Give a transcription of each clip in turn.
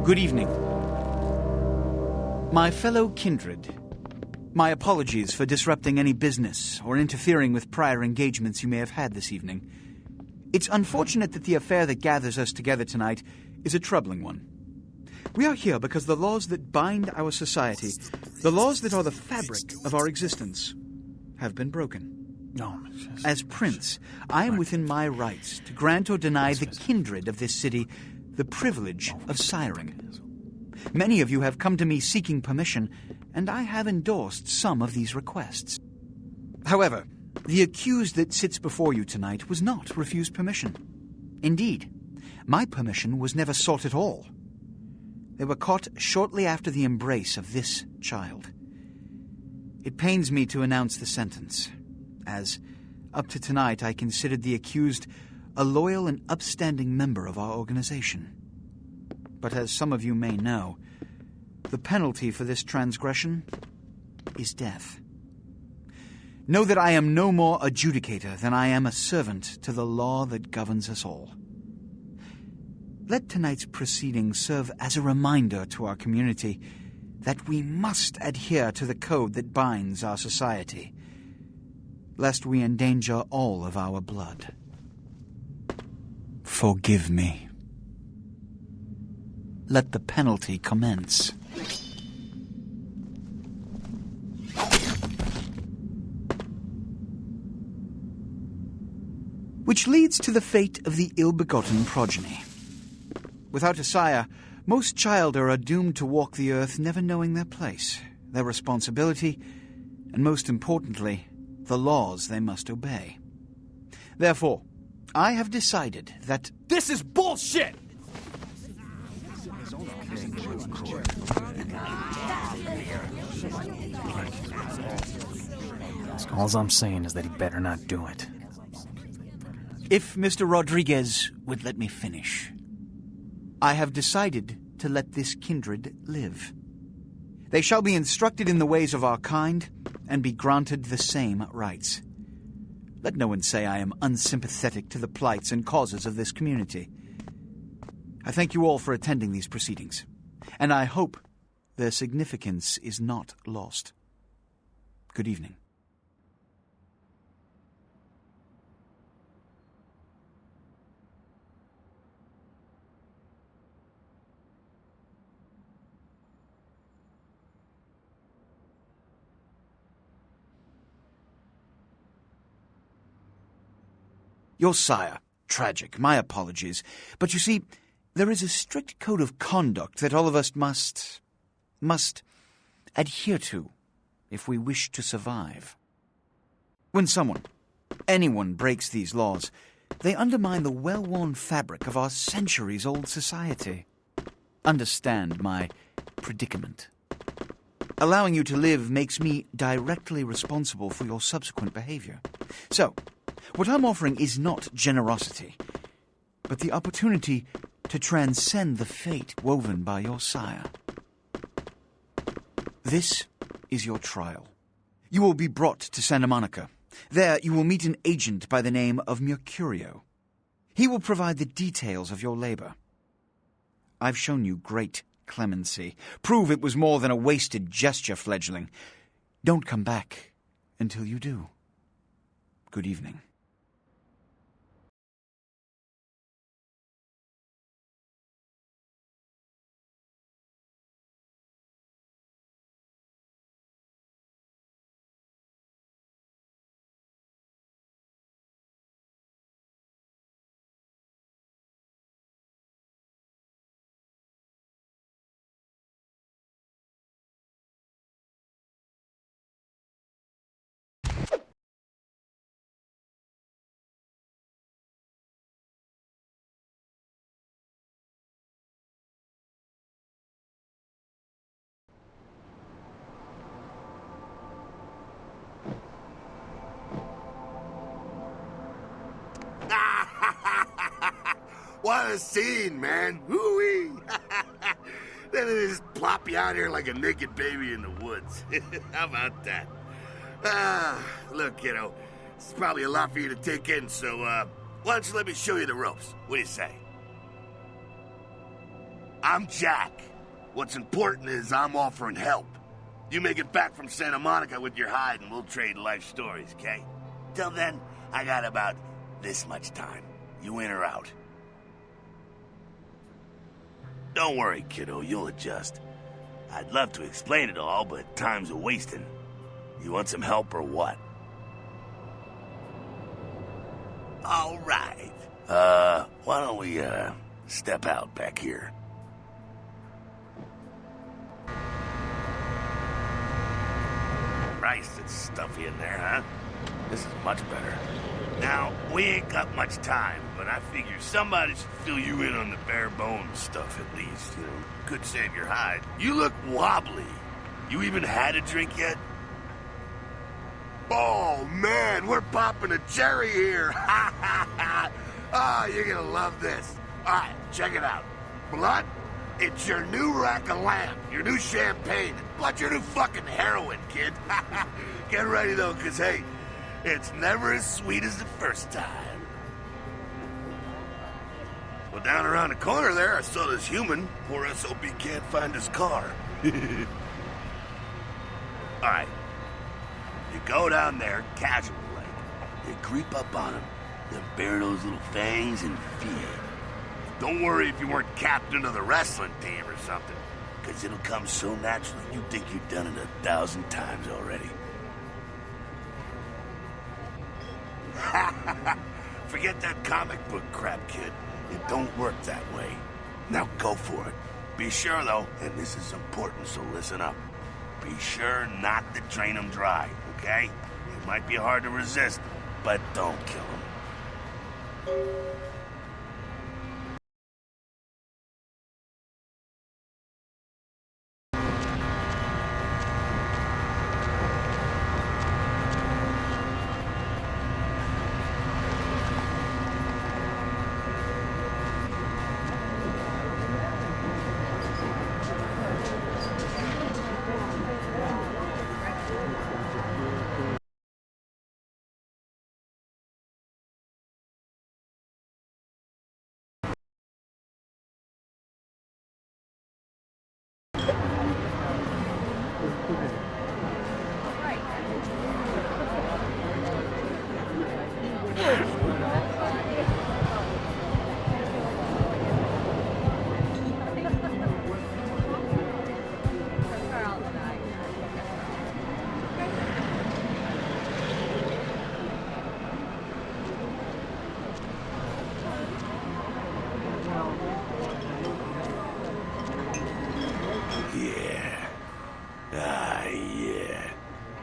Good evening. My fellow kindred, my apologies for disrupting any business or interfering with prior engagements you may have had this evening. It's unfortunate that the affair that gathers us together tonight is a troubling one. We are here because the laws that bind our society, the laws that are the fabric of our existence, have been broken. As Prince, I am within my rights to grant or deny the kindred of this city the privilege of siring. Many of you have come to me seeking permission, and I have endorsed some of these requests. However, the accused that sits before you tonight was not refused permission. Indeed, my permission was never sought at all. They were caught shortly after the embrace of this child. It pains me to announce the sentence, as, up to tonight, I considered the accused a loyal and upstanding member of our organization. But as some of you may know, the penalty for this transgression is death. Know that I am no more adjudicator than I am a servant to the law that governs us all. Let tonight's proceedings serve as a reminder to our community that we must adhere to the code that binds our society, lest we endanger all of our blood. Forgive me. Let the penalty commence. Which leads to the fate of the ill-begotten progeny. Without a sire, most childer are doomed to walk the earth never knowing their place, their responsibility, and most importantly, the laws they must obey. Therefore, I have decided that... This is bullshit! All I'm saying is that he better not do it. If Mr. Rodriguez would let me finish. I have decided to let this kindred live. They shall be instructed in the ways of our kind and be granted the same rights. Let no one say I am unsympathetic to the plights and causes of this community. I thank you all for attending these proceedings, and I hope their significance is not lost. Good evening. Your sire, tragic, my apologies. But you see, there is a strict code of conduct that all of us must adhere to if we wish to survive. When anyone breaks these laws, they undermine the well-worn fabric of our centuries-old society. Understand my predicament. Allowing you to live makes me directly responsible for your subsequent behavior. So, what I'm offering is not generosity, but the opportunity to transcend the fate woven by your sire. This is your trial. You will be brought to Santa Monica. There you will meet an agent by the name of Mercurio. He will provide the details of your labor. I've shown you great clemency. Prove it was more than a wasted gesture, fledgling. Don't come back until you do. Good evening. What a scene, man. Woo-wee. Then they just plop you out here like a naked baby in the woods. How about that? Look, kiddo, it's probably a lot for you to take in, so, why don't you let me show you the ropes? What do you say? I'm Jack. What's important is I'm offering help. You make it back from Santa Monica with your hide and we'll trade life stories, okay? Till then, I got about this much time. You in or out? Don't worry, kiddo, you'll adjust. I'd love to explain it all, but time's a-wasting. You want some help or what? All right. Why don't we, step out back here? Christ, it's stuffy in there, huh? This is much better. Now, we ain't got much time, but I figure somebody should fill you in on the bare bones stuff at least, you know. Could save your hide. You look wobbly. You even had a drink yet? Oh, man, we're popping a cherry here. Ha, ha, ha. Oh, you're gonna love this. All right, check it out. Blood, it's your new rack of lamb, your new champagne, plus your new fucking heroin, kid. Get ready, though, because, hey, it's never as sweet as the first time. Well, down around the corner there, I saw this human. Poor SOB can't find his car. All right. You go down there, casual like. You creep up on him, then bare those little fangs and feed. Don't worry if you weren't captain of the wrestling team or something, because it'll come so naturally you think you've done it 1,000 times already. Forget that comic book crap, kid. It don't work that way. Now go for it. Be sure, though, and this is important, so listen up. Be sure not to drain them dry, okay? It might be hard to resist, but don't kill them.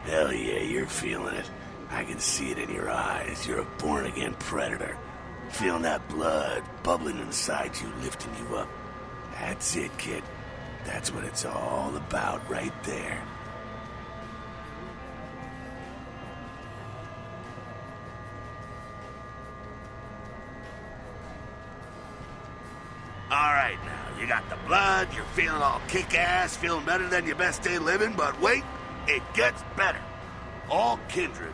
Hell yeah, you're feeling it. I can see it in your eyes. You're a born-again predator. Feeling that blood bubbling inside you, lifting you up. That's it, kid. That's what it's all about right there. All right, now, you got the blood, you're feeling all kick-ass, feeling better than your best day living, but wait, it gets better. All kindred,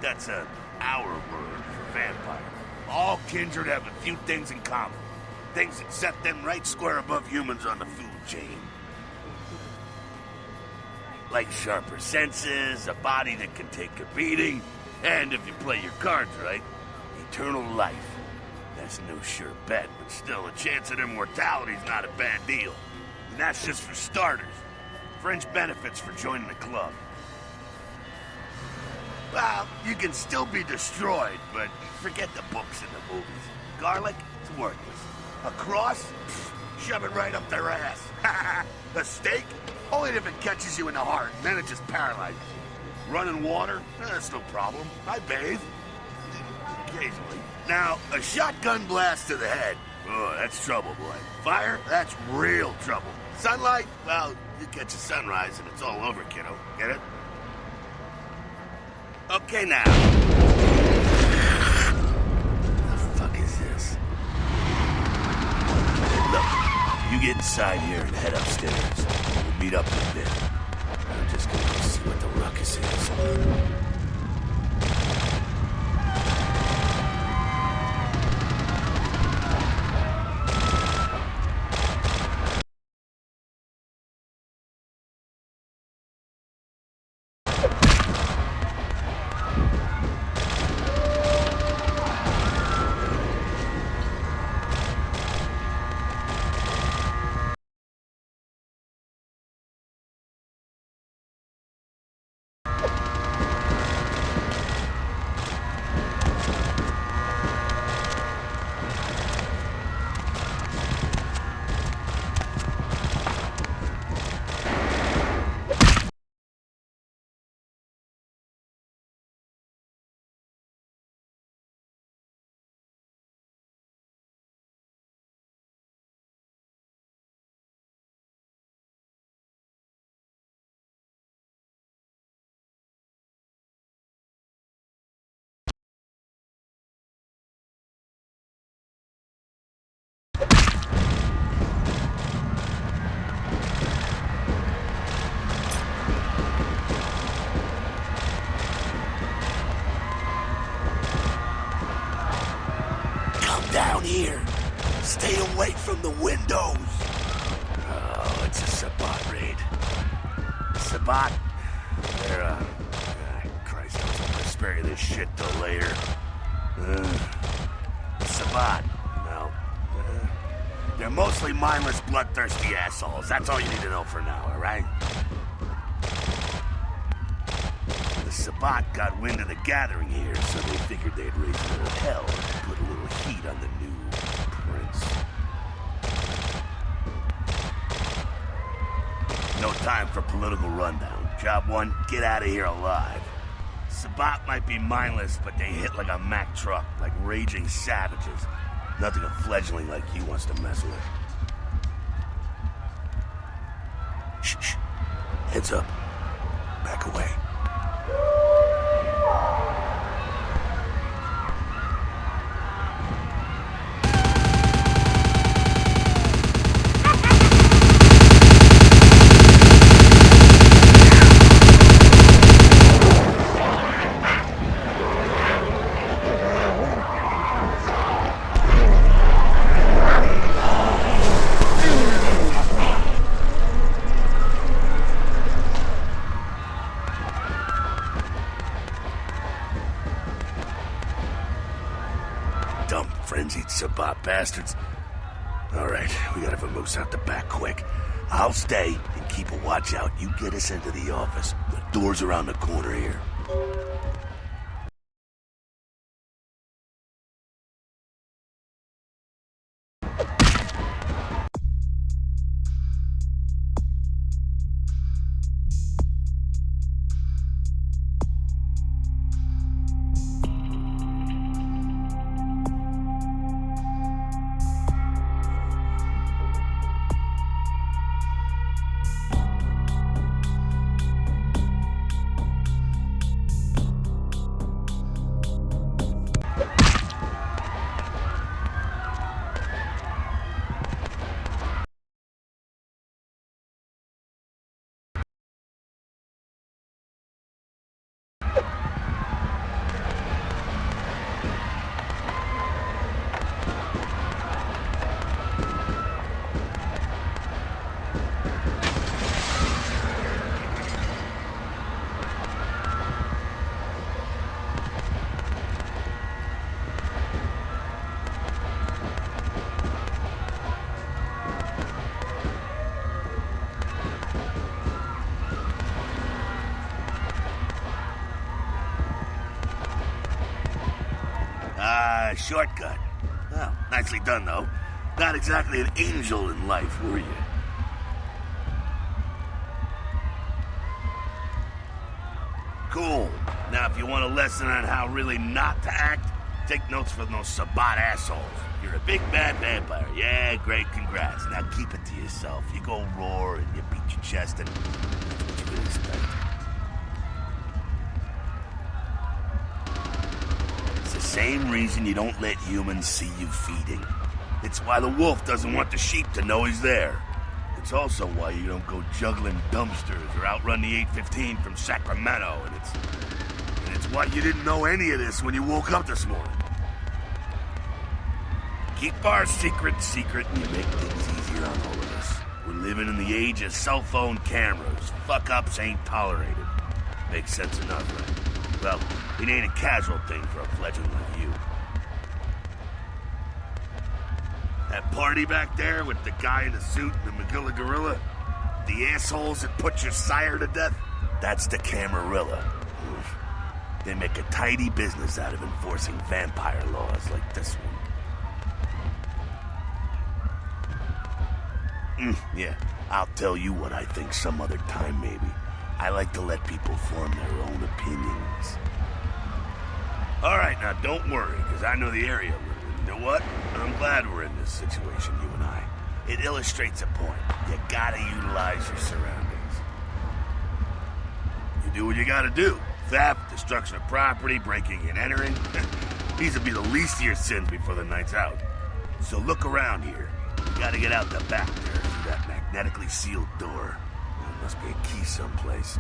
that's our word for vampire. All kindred have a few things in common. Things that set them right square above humans on the food chain. Like sharper senses, a body that can take a beating, and if you play your cards right, eternal life. That's no sure bet, but still, a chance at immortality's not a bad deal. And that's just for starters. Fringe benefits for joining the club. Well, you can still be destroyed, but forget the books and the movies. Garlic, it's worthless. A cross? Pfft, shove it right up their ass. A stake? Only if it catches you in the heart, and then it just paralyzes you. Running water? That's no problem. I bathe. Occasionally. Now, a shotgun blast to the head. Oh, that's trouble, boy. Fire? That's real trouble. Sunlight? Well, you catch a sunrise and it's all over, kiddo. Get it? Okay, now. What the fuck is this? Look, you get inside here and head upstairs. We'll meet up in a bit. I'm just gonna go see what the ruckus is. down here. Stay away from the windows. Oh, it's a Sabat raid. Sabat? They're, Christ, I was gonna spare you this shit till later. Sabat, well, they're mostly mindless, bloodthirsty assholes. That's all you need to know for now, alright? The Sabat got wind of the gathering here, so they figured they'd raise a little hell and put a little heat on the new prince. No time for political rundown. Job one, get out of here alive. Sabat might be mindless, but they hit like a Mack truck, like raging savages. Nothing a fledgling like you wants to mess with. Shh. Heads up. Back away. Dumb, frenzied Sabat bastards. Alright, we gotta vamoose out the back quick. I'll stay and keep a watch out. You get us into the office. The door's around the corner here. Shortcut. Well, nicely done, though. Not exactly an angel in life, were you? Cool. Now, if you want a lesson on how really not to act, take notes from those Sabat assholes. You're a big bad vampire. Yeah, great, congrats. Now keep it to yourself. You go roar and you beat your chest and that's what you can expect. Same reason you don't let humans see you feeding. It's why the wolf doesn't want the sheep to know he's there. It's also why you don't go juggling dumpsters or outrun the 815 from Sacramento, and it's why you didn't know any of this when you woke up this morning. Keep our secret and you make things easier on all of us. We're living in the age of cell phone cameras. Fuck-ups ain't tolerated. Makes sense enough, right? Well, it ain't a casual thing for a fledgling like you. That party back there with the guy in the suit and the Magilla Gorilla? The assholes that put your sire to death? That's the Camarilla. Oof. They make a tidy business out of enforcing vampire laws like this one. Yeah, I'll tell you what I think some other time, maybe. I like to let people form their own opinions. Alright, now don't worry, because I know the area we're in. You know what? I'm glad we're in this situation, you and I. It illustrates a point. You gotta utilize your surroundings. You do what you gotta do. Theft, destruction of property, breaking and entering. These will be the least of your sins before the night's out. So look around here. You gotta get out the back there through that magnetically sealed door. There must be a key someplace.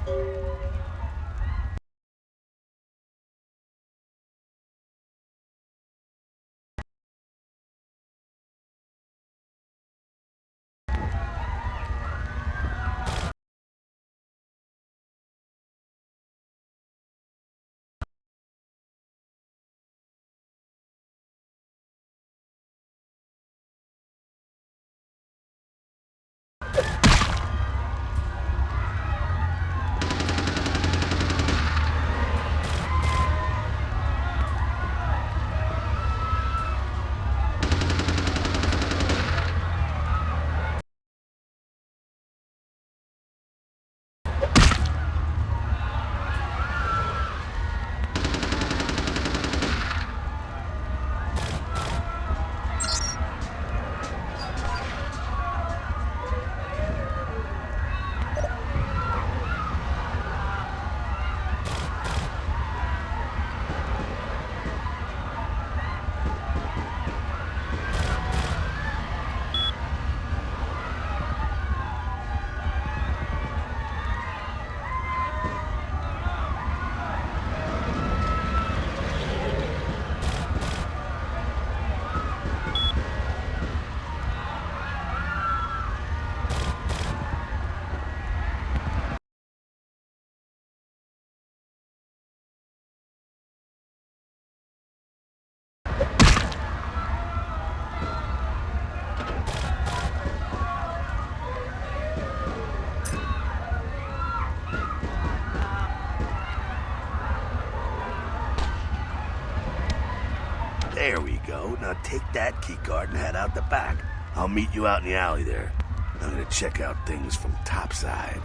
There we go. Now take that keycard and head out the back. I'll meet you out in the alley there. I'm gonna check out things from topside.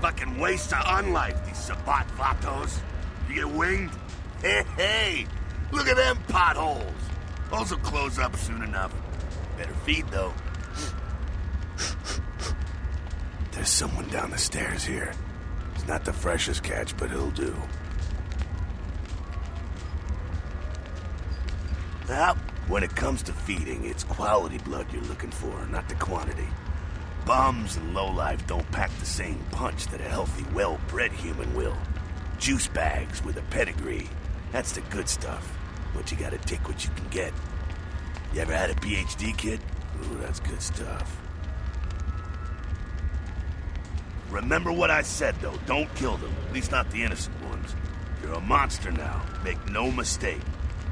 Fucking waste of unlife, these Sabat vatos. You get winged? Hey, look at them potholes. Those will close up soon enough. Better feed, though. There's someone down the stairs here. It's not the freshest catch, but he'll do. Now, when it comes to feeding, it's quality blood you're looking for, not the quantity. Bums and lowlife don't pack the same punch that a healthy, well-bred human will. Juice bags with a pedigree. That's the good stuff. But you gotta take what you can get. You ever had a PhD, kid? Ooh, that's good stuff. Remember what I said, though. Don't kill them. At least not the innocent ones. You're a monster now. Make no mistake.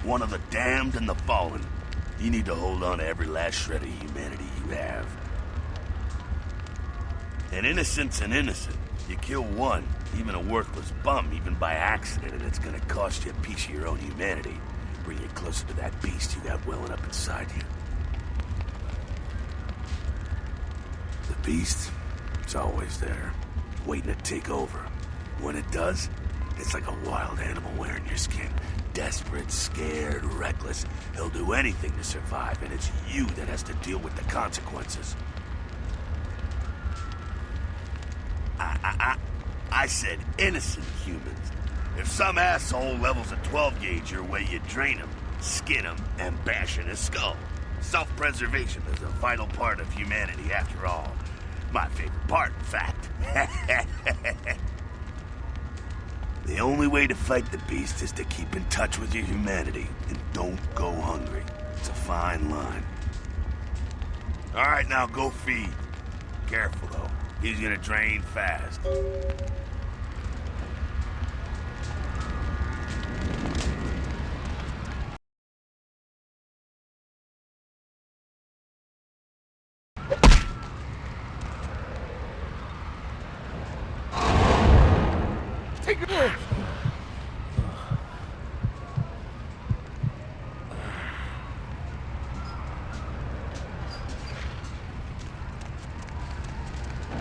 One of the damned and the fallen. You need to hold on to every last shred of humanity you have. An innocent's an innocent. You kill one, even a worthless bum, even by accident, and it's gonna cost you a piece of your own humanity. Bring you closer to that beast you got welling up inside you. The beast, it's always there, waiting to take over. When it does, it's like a wild animal wearing your skin. Desperate, scared, reckless. He'll do anything to survive, and it's you that has to deal with the consequences. I said innocent humans. If some asshole levels a 12 gauge your way, you drain him, skin him, and bash in his skull. Self-preservation is a vital part of humanity after all. My favorite part, in fact. The only way to fight the beast is to keep in touch with your humanity, and don't go hungry. It's a fine line. All right, now go feed. Careful, though. He's gonna drain fast. Take it!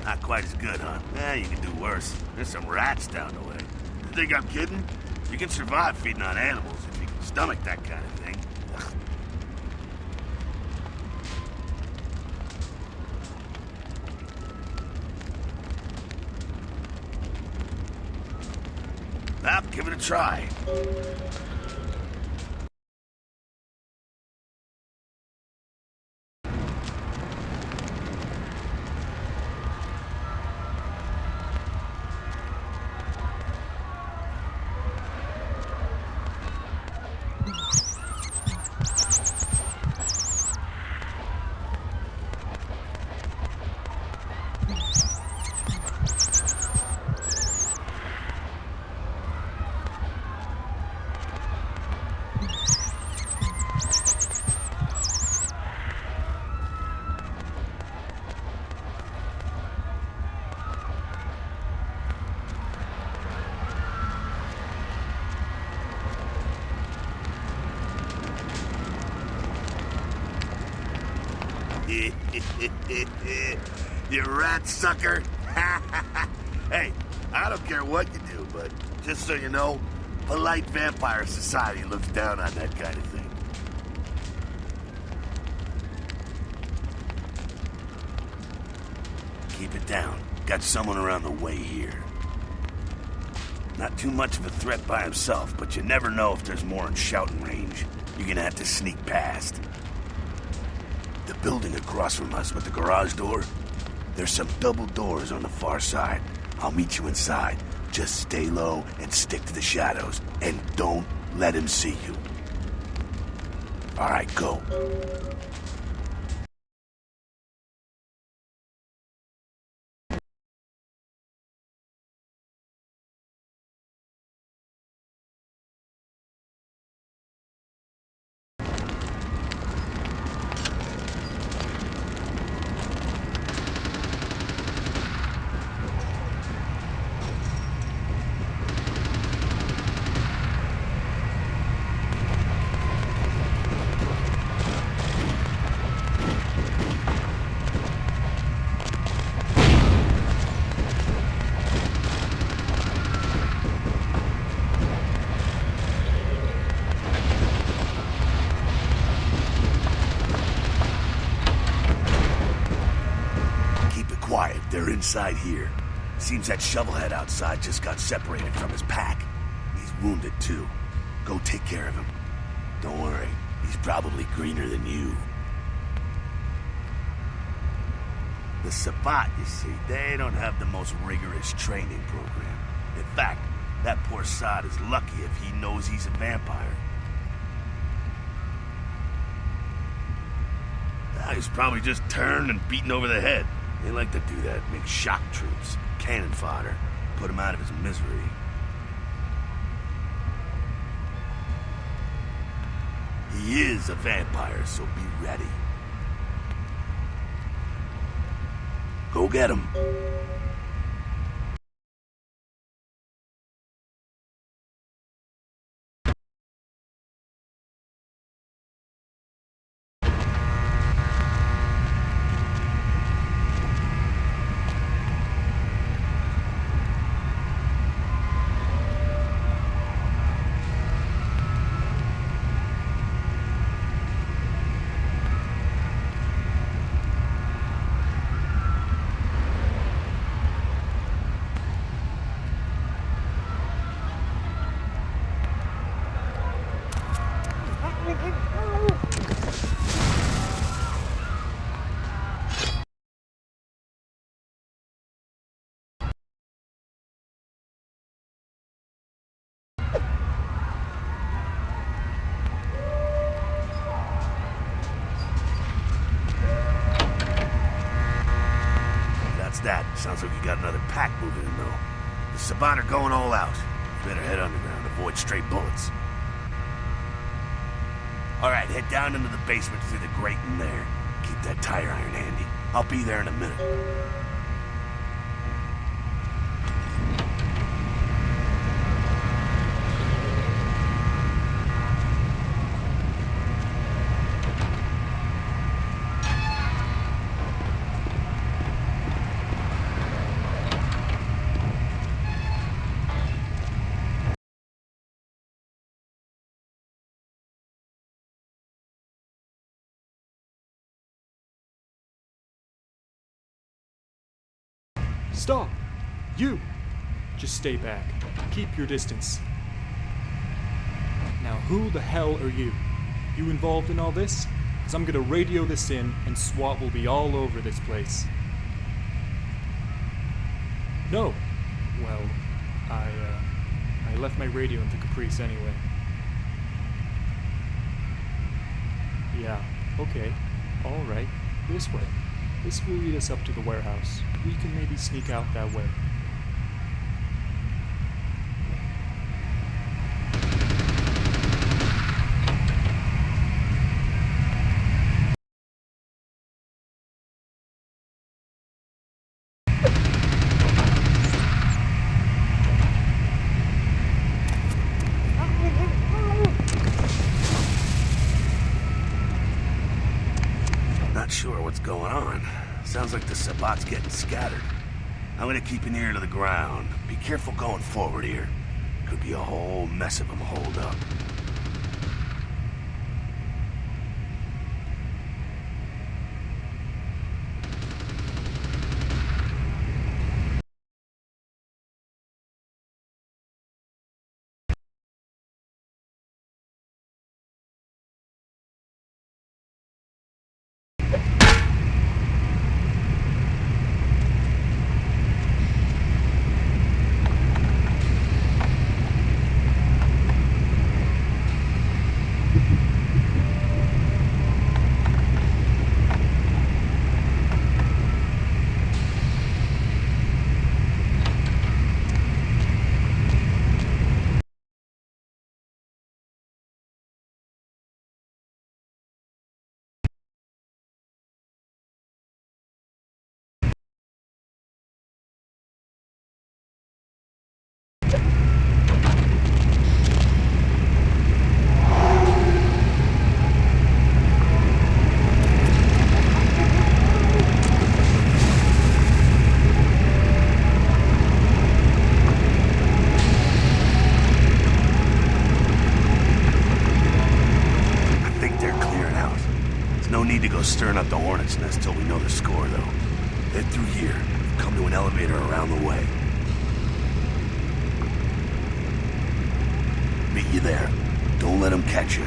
Not quite as good, huh? You can do worse. There's some rats down the way. You think I'm kidding? You can survive feeding on animals if you can stomach that kind of thing. Well, give it a try. You rat sucker. Hey, I don't care what you do, but just so you know, polite vampire society looks down on that kind of thing. Keep it down. Got someone around the way here. Not too much of a threat by himself, but you never know if there's more in shouting range. You're gonna have to sneak past. The building across from us with the garage door, there's some double doors on the far side. I'll meet you inside. Just stay low and stick to the shadows, and don't let him see you. All right, go. Quiet, they're inside here. Seems that shovelhead outside just got separated from his pack. He's wounded too. Go take care of him. Don't worry, he's probably greener than you. The Sabbat, you see, they don't have the most rigorous training program. In fact, that poor sod is lucky if he knows he's a vampire. He's probably just turned and beaten over the head. They like to do that, make shock troops, cannon fodder, put him out of his misery. He is a vampire, so be ready. Go get him. That. Sounds like you got another pack moving in, though. The Sabbat are going all out. You better head underground, avoid stray bullets. All right, head down into the basement through the grate in there. Keep that tire iron handy. I'll be there in a minute. Stop! You! Just stay back. Keep your distance. Now who the hell are you? You involved in all this? Because I'm gonna radio this in and SWAT will be all over this place. No! Well, I left my radio in the Caprice anyway. Yeah, okay. Alright, this way. This will lead us up to the warehouse. We can maybe sneak out that way. Not sure what's going on. Sounds like the Sabbat's getting scattered. I'm gonna keep an ear to the ground. Be careful going forward here. Could be a whole mess of them holed up. Stirring up the hornet's nest till we know the score, though. Head through here. Come to an elevator around the way. Meet you there. Don't let them catch you.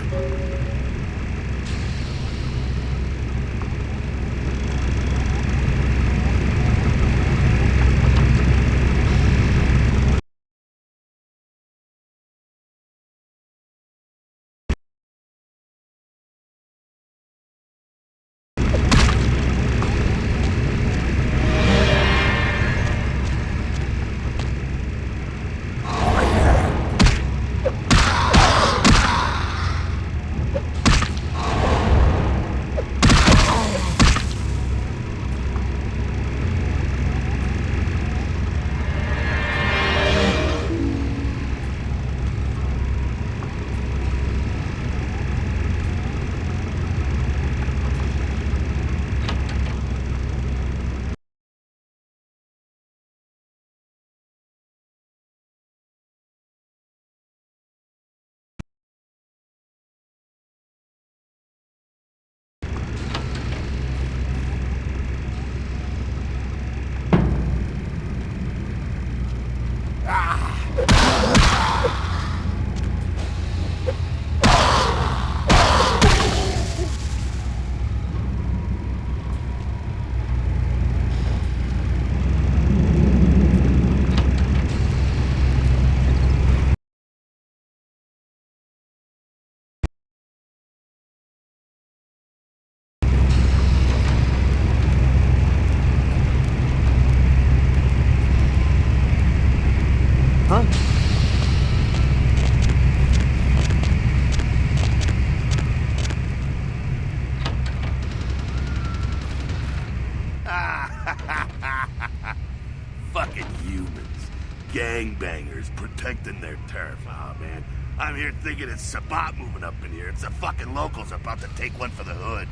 Fucking humans. Gangbangers protecting their turf. Oh, man. I'm here thinking it's Sabbat moving up in here. It's the fucking locals about to take one for the hood.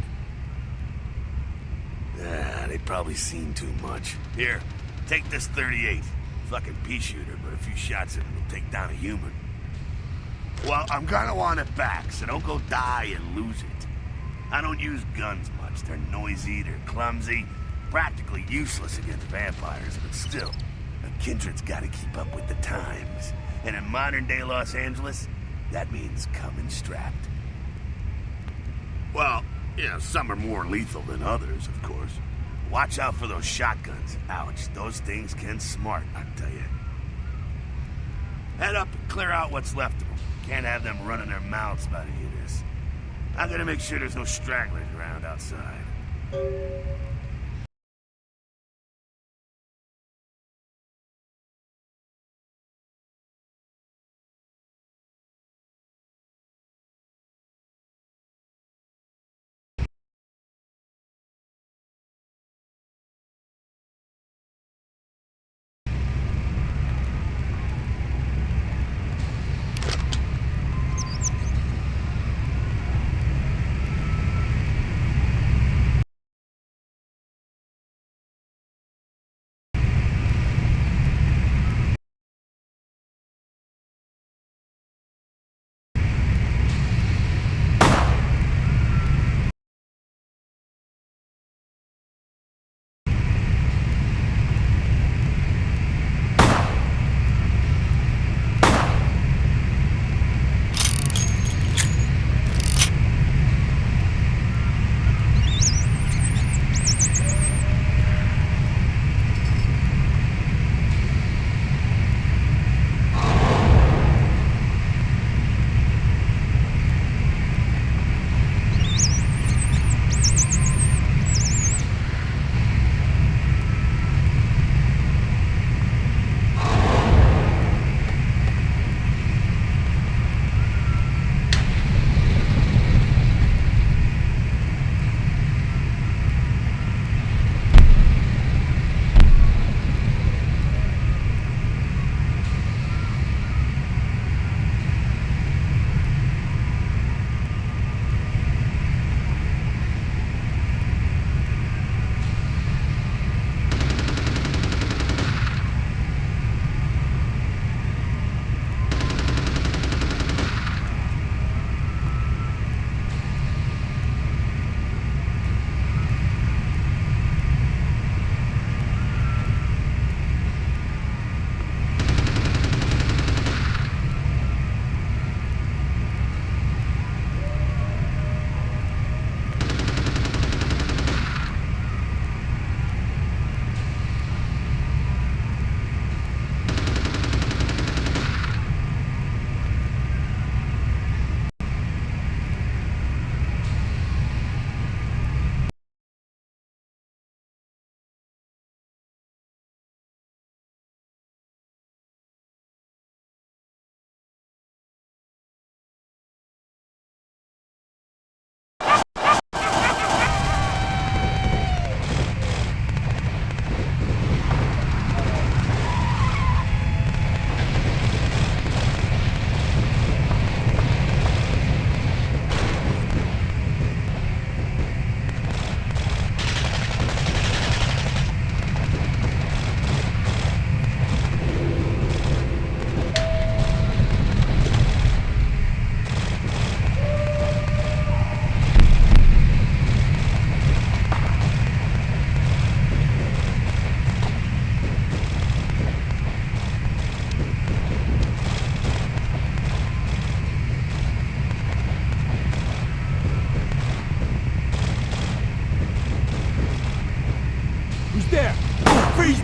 Ah, they probably seen too much. Here, take this 38. Fucking pea shooter, but a few shots in it will take down a human. Well, I'm gonna want it back, so don't go die and lose it. I don't use guns much. They're noisy, they're clumsy, practically useless against vampires, but still, a kindred's gotta keep up with the times. And in modern-day Los Angeles, that means coming strapped. Well, yeah, some are more lethal than others, of course. Watch out for those shotguns. Ouch, those things can smart, I tell you. Head up and clear out what's left of them. Can't have them running their mouths about any of this. I'm gonna make sure there's no stragglers around outside.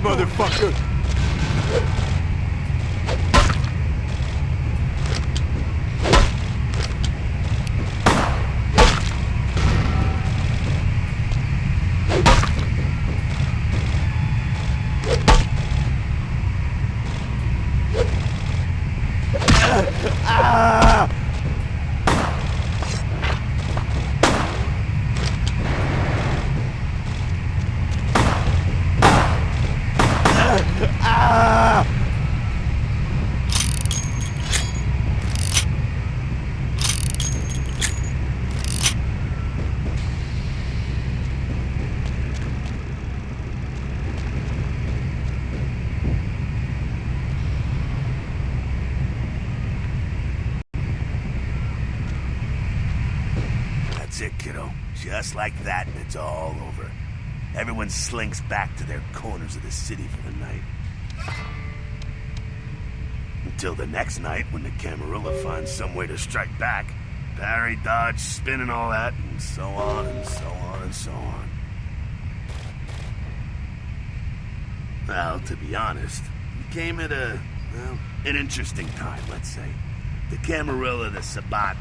motherfucker! That's it, kiddo. Just like that, and it's all over. Everyone slinks back to their corners of the city for the night. Until the next night, when the Camarilla finds some way to strike back. Parry, dodge, spin, and all that, and so on, and so on, and so on. Well, to be honest, we came at an interesting time, let's say. The Camarilla, the Sabbat.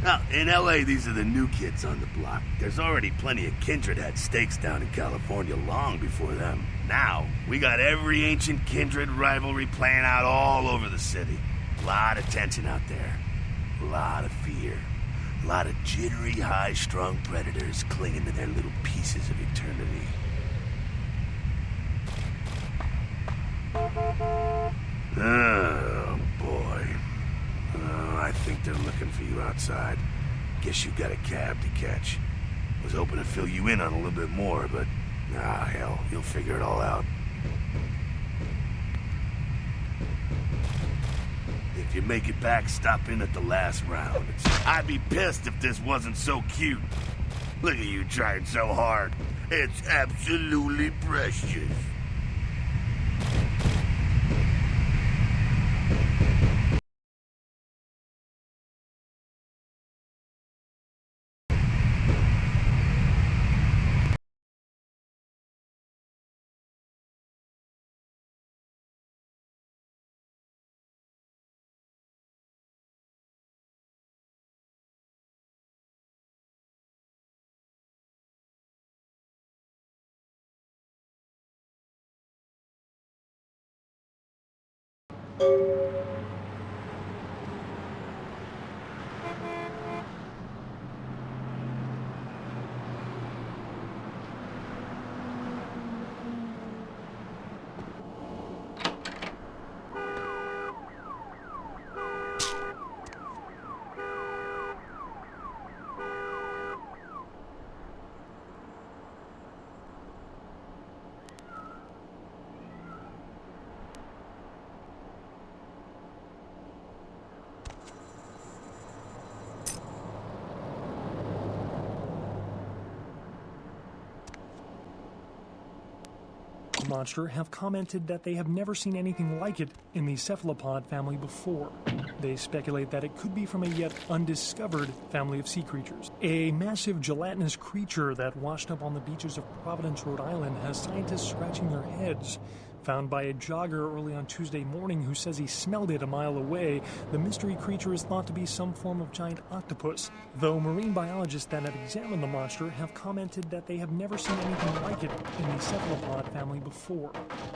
Now, in LA, these are the new kids on the block. There's already plenty of kindred had stakes down in California long before them. Now, we got every ancient kindred rivalry playing out all over the city. A lot of tension out there. A lot of fear. A lot of jittery, high-strung predators clinging to their little pieces of eternity. Oh, boy. I think they're looking for you outside. Guess you got a cab to catch. Was hoping to fill you in on a little bit more, but... hell, you'll figure it all out. If you make it back, stop in at the last round. I'd be pissed if this wasn't so cute. Look at you trying so hard. It's absolutely precious. Monster have commented that they have never seen anything like it in the cephalopod family before. They speculate that it could be from a yet undiscovered family of sea creatures. A massive gelatinous creature that washed up on the beaches of Providence, Rhode Island, has scientists scratching their heads. Found by a jogger early on Tuesday morning who says he smelled it a mile away, the mystery creature is thought to be some form of giant octopus, though marine biologists that have examined the monster have commented that they have never seen anything like it in the cephalopod family before.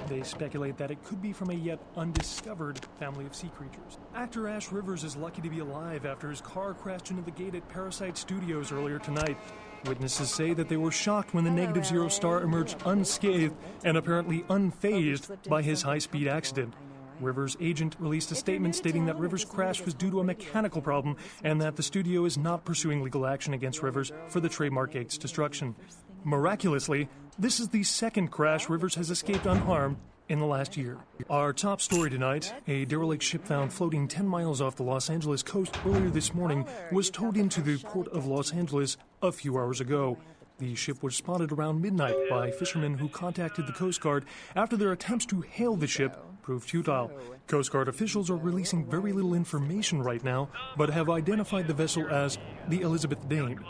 They speculate that it could be from a yet undiscovered family of sea creatures. Actor Ash Rivers is lucky to be alive after his car crashed into the gate at Parasite Studios earlier tonight. Witnesses say that they were shocked when the Negative Zero star emerged unscathed and apparently unfazed by his high-speed accident. Rivers' agent released a statement stating that Rivers' crash was due to a mechanical problem and that the studio is not pursuing legal action against Rivers for the trademark gate's destruction. Miraculously, this is the second crash Rivers has escaped unharmed in the last year. Our top story tonight, a derelict ship found floating 10 miles off the Los Angeles coast earlier this morning was towed into the port of Los Angeles a few hours ago. The ship was spotted around midnight by fishermen who contacted the Coast Guard after their attempts to hail the ship proved futile. Coast Guard officials are releasing very little information right now, but have identified the vessel as the Elizabeth Dane.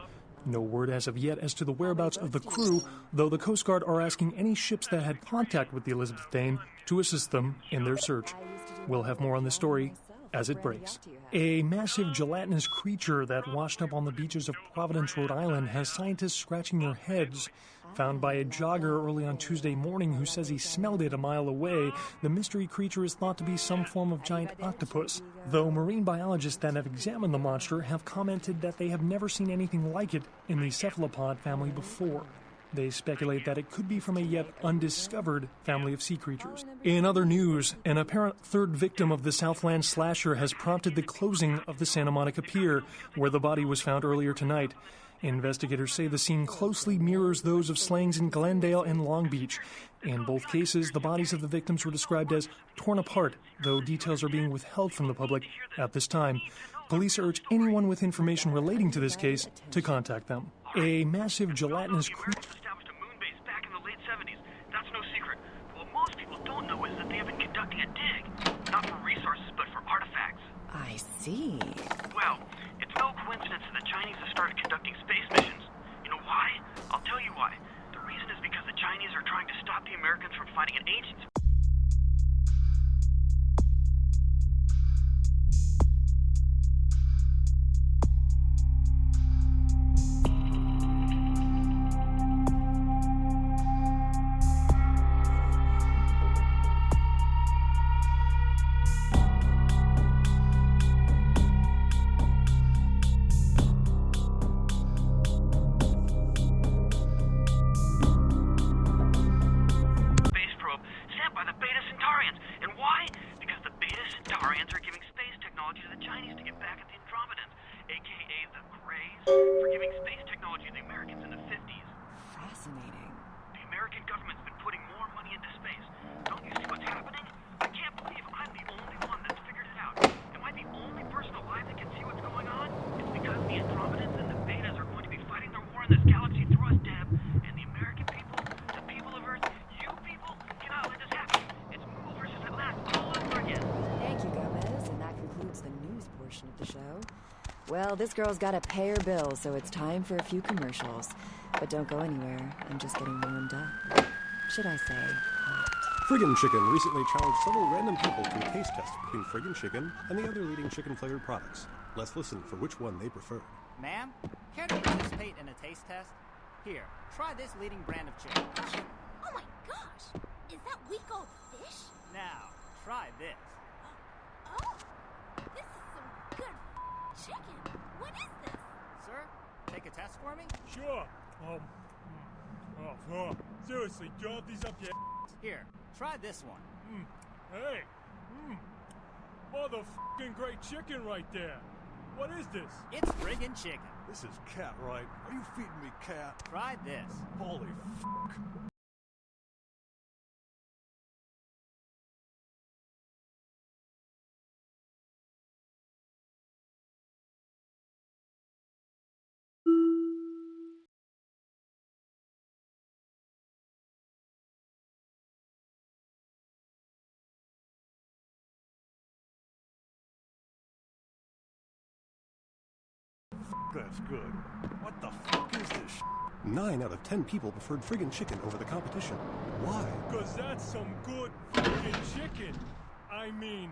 No word as of yet as to the whereabouts of the crew, though the Coast Guard are asking any ships that had contact with the Elizabeth Dane to assist them in their search. We'll have more on this story as it breaks. A massive gelatinous creature that washed up on the beaches of Providence, Rhode Island, has scientists scratching their heads. Found by a jogger early on Tuesday morning who says he smelled it a mile away, the mystery creature is thought to be some form of giant octopus, though marine biologists that have examined the monster have commented that they have never seen anything like it in the cephalopod family before. They speculate that it could be from a yet undiscovered family of sea creatures. In other news, an apparent third victim of the Southland slasher has prompted the closing of the Santa Monica Pier, where the body was found earlier tonight. Investigators say the scene closely mirrors those of slayings in Glendale and Long Beach. In both cases, the bodies of the victims were described as torn apart, though details are being withheld from the public at this time. Police urge anyone with information relating to this case to contact them. A massive gelatinous creature established a moon base back in the late 70s. That's no secret. What most people don't know is that they have been conducting a dig. Not for resources, but for artifacts. I see. Well, it's no coincidence that the Chinese have started conducting space missions. You know why? I'll tell you why. The reason is because the Chinese are trying to stop the Americans from finding an ancient this galaxy through us, Deb, and the American people, the people of Earth, you people, cannot let this happen. It's Moogle versus Atlantis all over again. Thank you, Gomez, and that concludes the news portion of the show. Well, this girl's got to pay her bills, so it's time for a few commercials. But don't go anywhere. I'm just getting warmed up. Should I say hot? Friggin' Chicken recently challenged several random people to a taste test between Friggin' Chicken and the other leading chicken-flavored products. Let's listen for which one they prefer. Ma'am, care to participate in a taste test? Here, try this leading brand of chicken. Oh my gosh! Is that week old fish? Now, try this. Oh! This is some good chicken. What is this? Sir, take a test for me? Sure. Seriously, do you want these up your Here, try this one. Hey! Motherfucking great chicken right there. What is this? It's friggin' chicken. This is cat, right? Are you feeding me cat? Try this. Holy fuck. That's good. What the fuck is this shit? 9 out of 10 people preferred Friggin' Chicken over the competition. Why? Because that's some good friggin' chicken. I mean,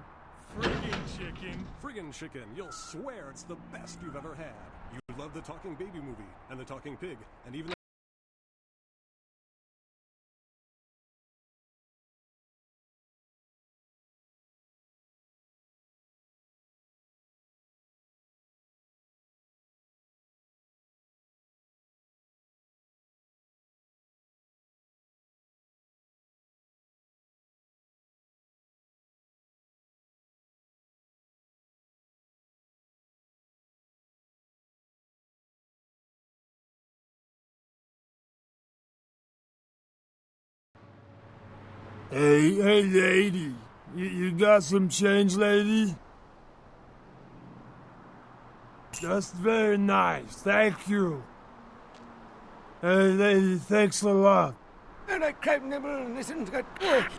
friggin' chicken. Friggin' Chicken, you'll swear it's the best you've ever had. You love the Talking Baby movie, and the Talking Pig, and even Hey, lady. You got some change, lady? That's very nice. Thank you. Hey, lady, thanks a lot. And I can't never listen to that.